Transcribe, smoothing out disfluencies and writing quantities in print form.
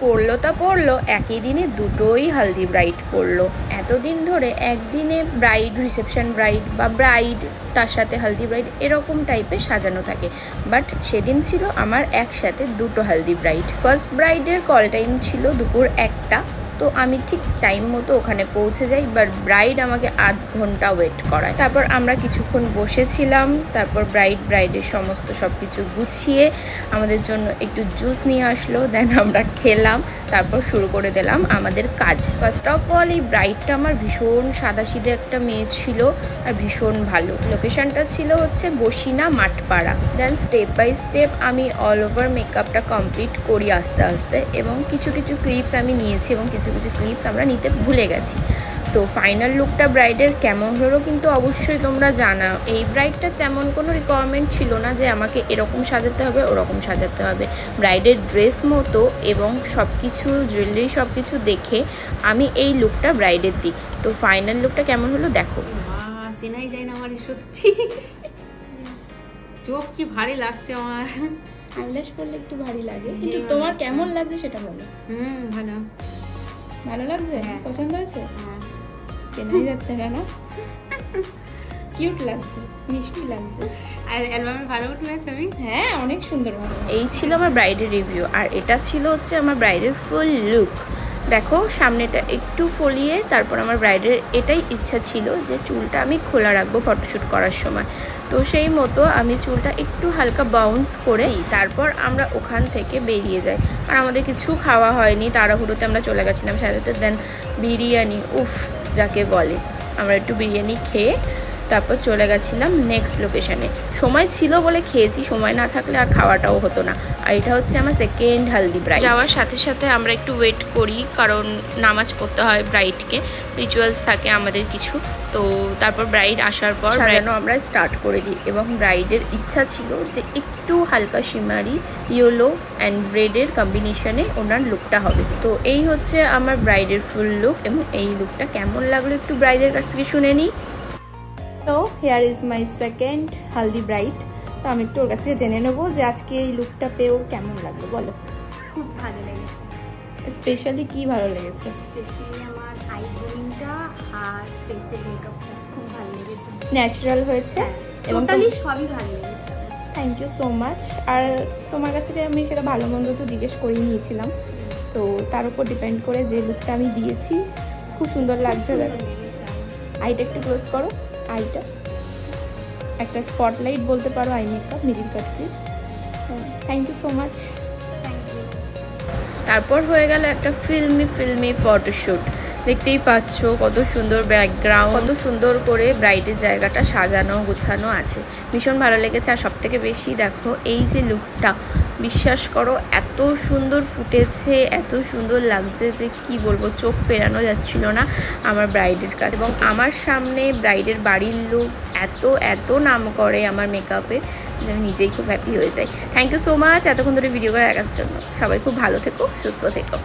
পড়লো তা পড়লো, একই দিনে দুটোই হালদি ব্রাইড পড়লো। এতদিন ধরে একদিনে ব্রাইড, রিসেপশন ব্রাইড বা ব্রাইড তার সাথে হালদি ব্রাইড এরকম টাইপের সাজানো থাকে, বাট সেদিন ছিল আমার একসাথে দুটো হালদি ব্রাইড। ফার্স্ট ব্রাইডের কল টাইম ছিল দুপুর 1টা, তো আমি ঠিক টাইম মতো ওখানে পৌঁছে যাই, বাট ব্রাইড আমাকে 8 ঘন্টা ওয়েট করায়। তারপর আমরা কিছুক্ষণ বসেছিলাম, তারপর ব্রাইডের সমস্ত সব কিছু গুছিয়ে আমাদের জন্য একটু জুস নিয়ে আসলো, দেন আমরা খেলাম, তারপর শুরু করে দিলাম আমাদের কাজ। ফার্স্ট অফ অল এই ব্রাইডটা আমার ভীষণ সাদাসিধে একটা মেয়ে ছিল আর ভীষণ ভালো। লোকেশনটা ছিল হচ্ছে বসিনা মাঠপাড়া। দেন স্টেপ বাই স্টেপ আমি অল ওভার মেকআপটা কমপ্লিট করি আস্তে আস্তে, এবং কিছু কিছু ক্লিপস আমি নিয়েছি এবং কিছু কিছু ক্লিপস আমরা নিতে ভুলে গেছি। তো ফাইনাল লুকটা ব্রাইডের কেমন হলো কিন্তু অবশ্যই তোমরা জানাও। এই ব্রাইডটা তেমন কোনো রিকোয়ারমেন্ট ছিল না যে আমাকে এরকম সাজাতে হবে ওরকম সাজাতে হবে। ব্রাইডের ড্রেস মতো এবং সব কিছু জুয়েলারি সব কিছু দেখে আমি এই লুকটা ব্রাইডের দিই। তো ফাইনাল লুকটা কেমন হলো দেখো। চেনাই যায় না আমার, সত্যি চোখ কি ভারী লাগছে আমার। আইল্যাশ করলে একটু ভারী লাগে, কিন্তু তোমার কেমন লাগছে সেটা বলো। ভালো ভালো লাগছে, পছন্দ হয়েছে? চেনাই যাচ্ছে না, না কিউট লাগছে, মিষ্টি লাগছে। আর অ্যালবামে ভালো উঠবে ছবি? হ্যাঁ, অনেক সুন্দর ভালো। এই ছিল আমার ব্রাইডের রিভিউ, আর এটা ছিল হচ্ছে আমার ব্রাইডের ফুল লুক। দেখো সামনেটা একটু ফলিয়ে, তারপর আমার ব্রাইডের এটাই ইচ্ছা ছিল যে চুলটা আমি খোলা রাখবো ফটোশ্যুট করার সময়, তো সেই মতো আমি চুলটা একটু হালকা বাউন্স করে তারপর আমরা ওখান থেকে বেরিয়ে যাই। আর আমাদের কিছু খাওয়া হয়নি, তাড়াহুড়োতে আমরা চলে গেছিলাম সাথে। দেন বিরিয়ানি, উফ যাকে বলে, আমরা একটু বিরিয়ানি খেয়ে তারপর চলে গেছিলাম নেক্সট লোকেশানে। সময় ছিল বলে খেয়েছি, সময় না থাকলে আর খাওয়াটাও হতো না। আর এটা হচ্ছে আমার সেকেন্ড হালদি ব্রাইড। যাওয়ার সাথে সাথে আমরা একটু ওয়েট করি, কারণ নামাজ পড়তে হয় ব্রাইডকে, রিচুয়ালস থাকে আমাদের কিছু। তো তারপর ব্রাইড আসার পর সাজানো আমরা স্টার্ট করে দিই, এবং ব্রাইডের ইচ্ছা ছিল যে একটু হালকা শিমারি ইয়েলো অ্যান্ড রেডের কম্বিনেশনে ওনার লুকটা হবে। তো এই হচ্ছে আমার ব্রাইডের ফুল লুক, এবং এই লুকটা কেমন লাগলো একটু ব্রাইডের কাছ থেকে শুনে নিই। তো here is my second haldi bride. তো আমি একটু ওর কাছ থেকে জেনে নেবো যে আজকে এই লুকটা পেয়েও কেমন লাগলো, বলো। খুব ভালো লেগেছে। স্পেশালি কি ভালো লেগেছে? স্পেশালি আমার আইব্রোইংটা আর ফেসের মেকআপটা খুব ভালো লেগেছে। ন্যাচারাল হয়েছে এবং টোটালি সবই ভালো লেগেছে। Thank you so much. আর তোমার কাছ থেকে আমি সেটা ভালো মন্দ তো জিজ্ঞেস করেই নিয়েছিলাম, তো তার উপর ডিপেন্ড করে যে লুকটা আমি দিয়েছি খুব সুন্দর লাগছে। আইটা একটু ক্লোজ করো, আইটা একটা স্পটলাইট বলতে পারো, eye makeup middle cut please. Thank you so much. তারপর হয়ে গেল একটা ফিল্মি ফটোশ্যুট। দেখতেই পাচ্ছ কত সুন্দর ব্যাকগ্রাউন্ড, কত সুন্দর করে ব্রাইডের জায়গাটা সাজানো গোছানো আছে, ভীষণ ভালো লেগেছে। আর সব থেকে বেশি দেখো এই যে লুকটা, বিশ্বাস করো এত সুন্দর ফুটেছে, এত সুন্দর লাগছে যে কি বলবো, চোখ ফেরানো যাচ্ছিল না আমার ব্রাইডের কাছে। এবং আমার সামনে ব্রাইডের বাড়ির লোক এত নাম করে আমার মেকআপে, যে আমি নিজেই খুব হ্যাপি হয়ে যাই। থ্যাংক ইউ সো মাচ এতক্ষণ ধরে ভিডিও করে দেখার জন্য। সবাই খুব ভালো থেকো, সুস্থ থেকো।